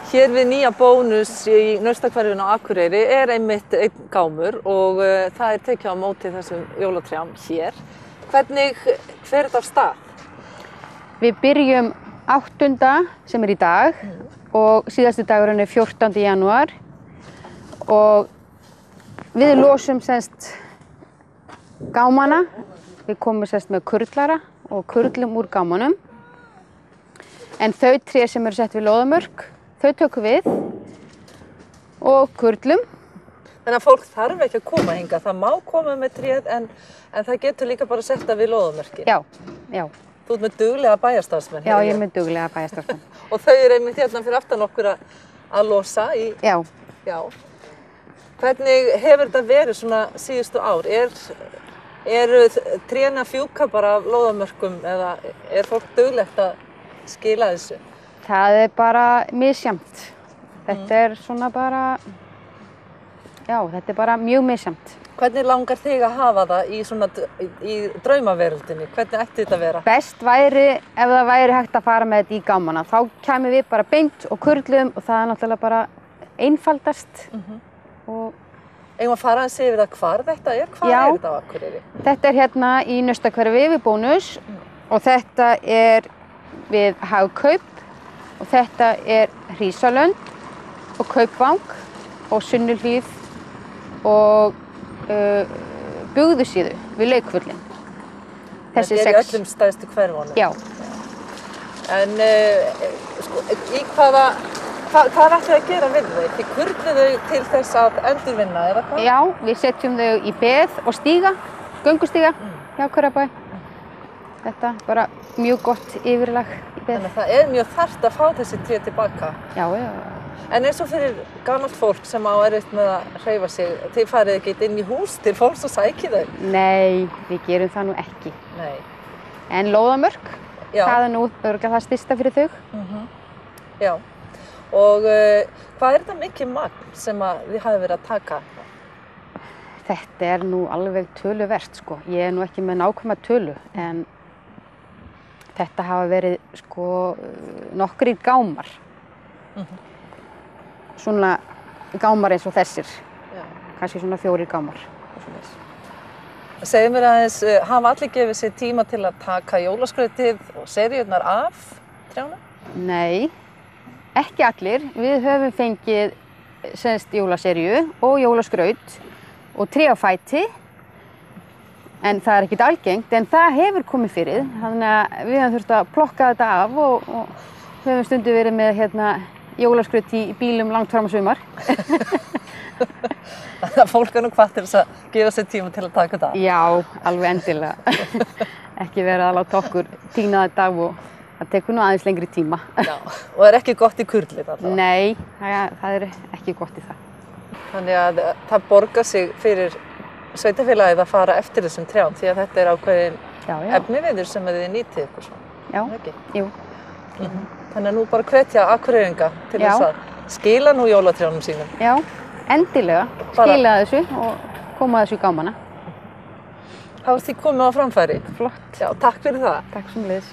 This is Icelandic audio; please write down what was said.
Hér við nýja Bónus í Naustahverfinu á Akureyri einmitt einn gámur og það tekið á móti þessum jólatrjám hér. Hvernig fer þetta af stað? Við byrjum 8. sem í dag og síðasti dagurinn 14. janúar og við losum gámana. Við komum með kurlara og kurlum úr gámanum. En þau tré sem eru sett við lóðamörk, þau tökum við og kurlum. Þannig að fólk þarf ekki að koma hingað. Það má koma með tréð en það getur líka bara að setja við lóðamörkin. Já, já. Þú ert með duglega bæjarstarfsmenn. Já, ég er með duglega bæjarstarfsmenn. Og þau eru einmitt hérna fyrir aftan okkur að losa í... Já. Já. Hvernig hefur þetta verið svona síðustu ár? Eru trén að fjúka bara af lóðamörkum eða er fólk duglegt að skila þessu? Það er bara misjafnt. Þetta er svona bara, já, þetta er bara mjög misjafnt. Hvernig langar þig að hafa það í draumaveröldinni? Hvernig ætti þetta að vera? Best væri ef það væri hægt að fara með þetta í gámana. Þá kæmum við bara beint og kurlum og það er náttúrulega bara einfaldast. Eigum að fara að segja við það hvar þetta er? Hvar er þetta á Akureyri? Þetta er hérna í Naustahverfi við Bónus og þetta er við Hagkaup og þetta er Hrísalönd og Kaupvang og Sunnuhlíð og Bugðusíðu við Laukvöllin. Þessi 6. Þetta er í öllum stærstu hverfunum? Já. En í hvað ætlið að gera við þau? Þið kurlið þau til þess að endurvinna eða hvað? Já, við setjum þau í beð og stíga, göngustíga hjá Akureyri. Þetta er bara mjög gott yfirlag í beð. Þannig að það er mjög þarft að fá þessi tré tilbaka. Já, já. En eins og fyrir gamalt fólk sem á erfitt með að hreyfa sig, þið farið ekki inn í hús til fólks og sækið þau? Nei, við gerum það nú ekki. Nei. En lóðamörk, það er nú örugglega það stysta fyrir þau. Já. Og hvað er þetta mikið magn sem þið hafið verið að taka? Þetta er nú alveg töluvert, sko. Ég er nú ekki með nákvæma tölu, en þetta hafa verið nokkrir gámar. Svona gámar eins og þessir. Kannski svona 4 gámar. Segðu mér aðeins, hafa allir gefið sér tíma til að taka jólaskrautið og seríurnar af trjánum? Nei, ekki allir. Við höfum fengið jólaseríu og jólaskraut og tré á fæti. En það er ekkert algengt, en það hefur komið fyrir. Þannig að við höfum þurft að plokka þetta af og höfum stundum verið með jólaskraut í bílum langt fram á sumar. Þannig að fólk er nú hvatt til þess að gefa sér tíma til að taka þetta af. Já, alveg endilega. Ekki verið að láta okkur tína þetta af og það tekur nú aðeins lengri tíma. Já, og það er ekki gott í kurlið allavega? Nei, það er ekki gott í það. Þannig að það borgar sig fyrir sveitafélagið að fara eftir þessum trjám því að þetta er ákveðin efniviður sem þið nýtið ykkur svona. Já, jú. Þannig að nú bara hvetja Akureyringa til þess að skila nú jólatrjánum sínum. Já, endilega. Skila þessu og koma þessu í gámana. Hafið þið komið á framfæri? Flott. Já, takk fyrir það. Takk sömuleiðis.